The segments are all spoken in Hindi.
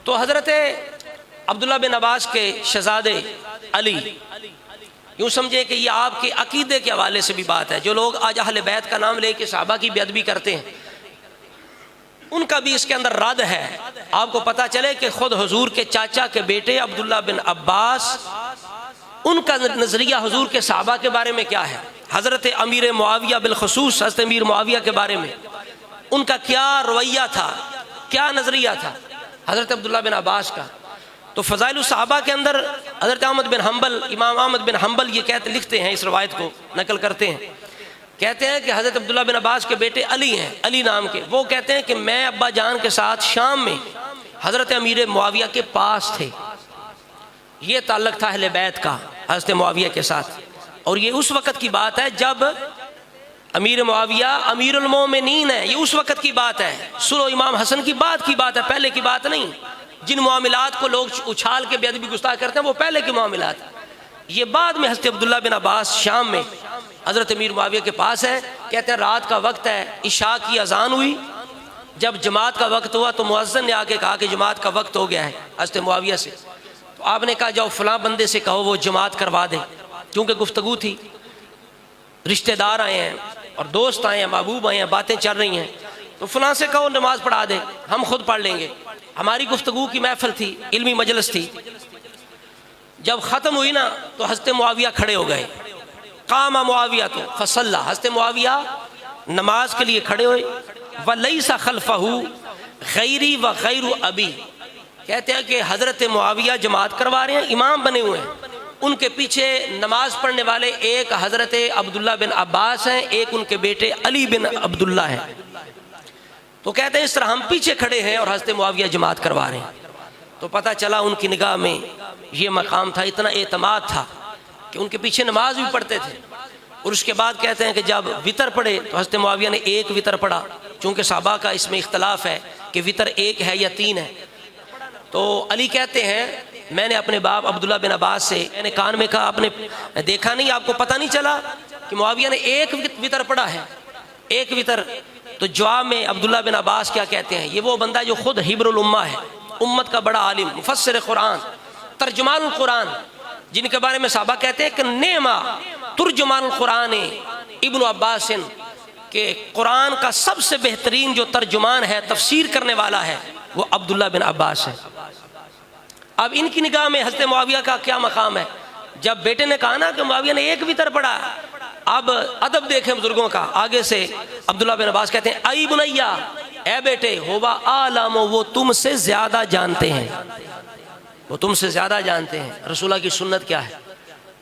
तो हज़रत अब्दुल्ला बिन अब्बास के शहज़ादे अली, यूँ समझे कि ये आपके अकीदे के हवाले से भी बात है। जो लोग आज अहले बैत का नाम लेके सहाबा की बेअदबी करते हैं, उनका भी इसके अंदर रद्द है। आपको पता चले कि खुद हुजूर के चाचा के बेटे अब्दुल्ला बिन अब्बास, उनका नज़रिया हुजूर के सहाबा के बारे में क्या है, हज़रत अमीर मुआविया बिलखुसूस हज़रत अमीर मुआविया के बारे में उनका क्या रवैया था, क्या नज़रिया था हज़रत अब्दुल्ला बिन अब्बास का। तो फ़ज़ाइल सहाबा के अंदर हज़रत अहमद बिन हम्बल, इमाम अहमद बिन हम्बल ये लिखते हैं, इस रवायत को नकल करते हैं, कहते हैं कि हज़रत अब्दुल्ला बिन अब्बास के बेटे अली हैं, अली नाम के, वो कहते हैं कि मैं अब्बा जान के साथ शाम में हज़रत अमीर मुआविया के पास थे। ये ताल्लुक़ था अहले बैत का हज़रत मुआविया के साथ। और ये उस वक़्त की बात है जब अमीर मुआविया अमीरुल मोमिनीन है, ये उस वक़्त की बात है, सुनो इमाम हसन की बात है, पहले की बात नहीं। जिन मामलात को लोग उछाल के बेअदबी गुस्ताख करते हैं वो पहले के मामलात, ये बाद में हज़रत अब्दुल्ला बिन अब्बास शाम में हज़रत अमीर मुआविया के पास है। कहते हैं रात का वक्त है, इशा की अजान हुई, जब जमात का वक्त हुआ तो मुअज्जिन ने आके कहा कि जमात का वक्त हो गया है हज़रत मुआविया से। तो आपने कहा जाओ फ़लाँ बंदे से कहो वो जमात करवा दें, क्योंकि गुफ्तगू थी, रिश्तेदार आए हैं और दोस्त आए हैं, महबूब आए हैं, बातें चल रही हैं, तो फ़लाँ से कहो नमाज़ पढ़ा दे, हम खुद पढ़ लेंगे। हमारी गुफ्तगू की महफिल थी, इल्मी मजलिस थी। जब ख़त्म हुई ना तो हज़रत मुआविया खड़े हो गए, कामा मुआविया तो फसल्ला, हज़रत मुआविया नमाज के लिए खड़े हुए। वलैसा खल्फहू गैरी व गैरु अबी, कहते हैं कि हज़रत मुआविया जमात करवा रहे हैं, इमाम बने हुए हैं, उनके पीछे नमाज पढ़ने वाले एक हज़रत अब्दुल्ला बिन अब्बास हैं, एक उनके बेटे अली बिन अब्दुल्ला हैं। तो कहते हैं इस तरह हम पीछे खड़े हैं और हज़रत मुआविया जमात करवा रहे हैं। तो पता चला उनकी निगाह में ये मकाम था, इतना एतमाद था कि उनके पीछे नमाज भी पढ़ते थे। और उसके बाद कहते हैं कि जब वितर पढ़े तो हज़रत मुआविया ने एक वितर पढ़ा, चूँकि सहाबा का इसमें इख्तलाफ है कि वितर एक है या तीन है। तो अली कहते हैं मैंने अपने बाप अब्दुल्ला बिन अब्बास से मैंने कान में कहा, आपने देखा नहीं, आपको पता नहीं चला कि मुआविया ने एक वितर पढ़ा है, एक वितर। तो जवाब में अब्दुल्ला बिन अब्बास क्या कहते हैं, ये वो बंदा जो खुद हिब्रुल उम्मा है, उम्मत का बड़ा आलिम, मुफस्सिर कुरान, तर्जुमानुल कुरान, जिनके बारे में साहबा कहते हैं कि नेमा तुर्जुमानुल कुरान इब्नु अब्बास, के कुरान का सबसे बेहतरीन जो तर्जुमान है, तफसीर करने वाला है, वो अब्दुल्ला बिन अब्बास है। अब इनकी निगाह में हज़रत मुआविया का क्या मकाम है। जब बेटे ने कहा ना कि मुआविया ने एक वितर पढ़ा, अब अदब देखें बुजुर्गों का। आगे से अब्दुल्ला बिन अब्बास कहते हैं आई बुनैया, ए बेटे, होवा आलमो, वो तुमसे ज़्यादा जानते हैं, वो तुमसे ज़्यादा जानते हैं रसूलुल्लाह की सुन्नत क्या है।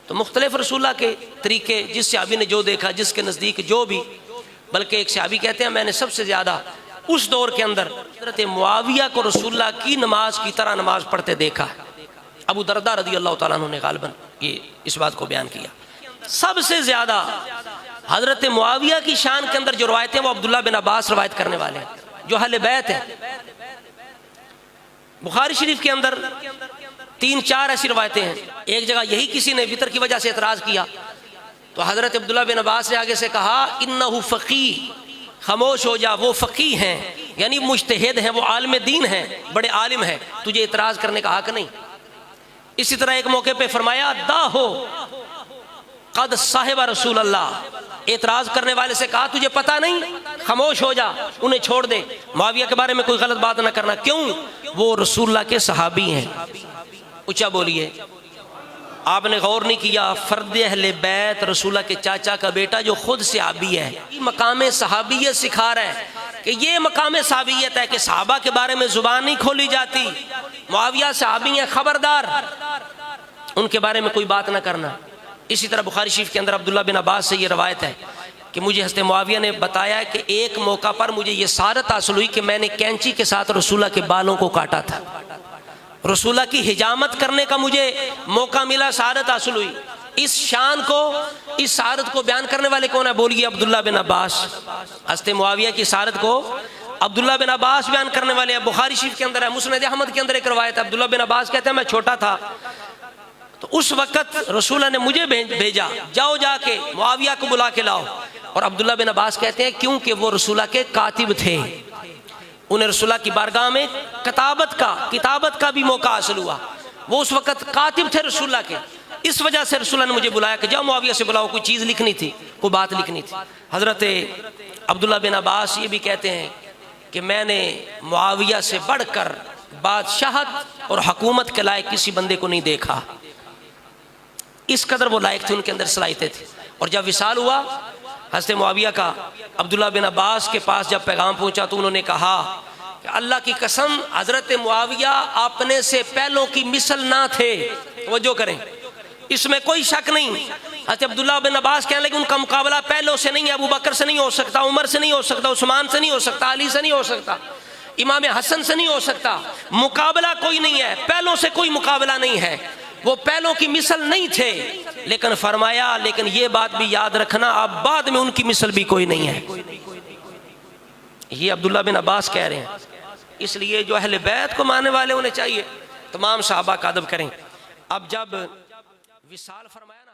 तो मुख्तलिफ रसूलुल्लाह के तरीके, जिस सहाबी ने जो देखा, जिसके नज़दीक जो भी, बल्कि एक सहाबी कहते हैं मैंने सबसे ज़्यादा उस दौर के अंदर हज़रत मुआविया को रसूलुल्लाह की नमाज की तरह नमाज पढ़ते देखा है। अबू दरदा रज़ी अल्लाह तआला अन्हु ने गालिबन ये इस बात को बयान किया। सबसे ज़्यादा हज़रत मुआविया की शान के अंदर जो रवायतें वो अब्दुल्ला बिन अब्बास रवायत करने वाले हैं, जो अहले बैत है। बुखारी शरीफ के अंदर 3-4 ऐसी रवायतें हैं। एक जगह यही किसी ने वितर की वजह से एतराज़ किया तो हज़रत अब्दुल्ला बिन अब्बास ने आगे से कहा इन्नहु फ़क़ीह, खामोश हो जा, वो फ़क़ीह हैं, यानी मुज्तहिद हैं, वो आलिम दीन हैं, बड़े आलिम हैं, तुझे एतराज़ करने का हक़ नहीं। इसी तरह एक मौके पे फरमाया दा हो कद साहिबा रसूल अल्लाह, एतराज़ करने वाले से कहा तुझे पता नहीं, खामोश हो जा, उन्हें छोड़ दे, मुआविया के बारे में कोई गलत बात ना करना। क्यों? वो रसूलुल्लाह के सहाबी हैं। ऊंचा बोलिए। आपने गौर नहीं किया, फर्द अहले बैत रसूलुल्लाह के चाचा का बेटा जो खुद सहाबी है, मकाम सहाबियत सिखा रहा है कि ये मकाम सहाबियत है कि सहाबा के बारे में जुबान नहीं खोली जाती। मुआविया सहाबी हैं, खबरदार उनके बारे में कोई बात ना करना। इसी तरह बुखारी शरीफ के अंदर अब्दुल्ला बिन अब्बास से ये रवायत है कि मुझे हज़रत मुआविया ने बताया कि एक मौका पर मुझे ये सारत हासिल हुई कि मैंने कैंची के साथ रसूलुल्लाह के बालों को काटा था, रसूलुल्लाह की हिजामत करने का मुझे मौका मिला, सारत हासिल हुई। इस शान को, इस सारत को बयान करने वाले कौन है? बोलिए अब्दुल्ला बिन अब्बास। हज़रत मुआविया की सारत को अब्दुल्ला बिन अब्बास बयान करने वाले हैं। बुखारी शरीफ के अंदर है, मुस्नद अहमद के अंदर एक रवायत है, अब्दुल्ला बिन अब्बास कहते हैं मैं छोटा था तो उस वक़्त रसूलुल्लाह ने मुझे भेजा, जाओ जाके मुआविया को बुला के लाओ। और अब्दुल्ला बिन अब्बास कहते हैं क्योंकि वो रसूलुल्लाह के कातिब थे, उन्हें रसूलुल्लाह की बारगाह में किताबत का भी मौका हासिल हुआ। वो उस वक़्त कातिब थे रसूलुल्लाह के। इस वजह से रसूलुल्लाह ने मुझे बुलाया कि जाओ मुआविया से बुलाओ, कोई चीज़ लिखनी थी, कोई बात लिखनी थी। हज़रत अब्दुल्ला बिन अब्बास ये भी कहते हैं कि मैंने मुआविया से बढ़कर बादशाहत और हुकूमत के लायक किसी बंदे को नहीं देखा। इस कदर वो लायक थे, उनके अंदर सलाहियतें थी। और जब विसाल हुआ हज़रत मुआविया का, अब्दुल्ला बिन अब्बास के पास जब पैगाम पहुंचा तो उन्होंने कहा कि अल्लाह की कसम, हज़रत मुआविया अपने से पहलों की मिसल ना थे। तवज्जो करें, इसमें कोई शक नहीं। हज़रत अब्दुल्ला बिन अब्बास कहने लगे उनका मुकाबला पहलों से नहीं है, अबू बकर से नहीं हो सकता, उमर से नहीं हो सकता, उस्मान से नहीं हो सकता, अली से नहीं हो सकता, इमाम हसन से नहीं हो सकता। मुकाबला कोई नहीं है, पहलों से कोई मुकाबला नहीं है। वो पहलों की मिसल नहीं थे, लेकिन फरमाया लेकिन ये बात भी याद रखना, अब बाद में उनकी मिसल भी कोई नहीं है। ये अब्दुल्ला बिन अब्बास कह रहे हैं। इसलिए जो अहले बैत को मानने वाले उन्हें चाहिए तमाम सहाबा का अदब करें। अब जब विसाल फरमाया ना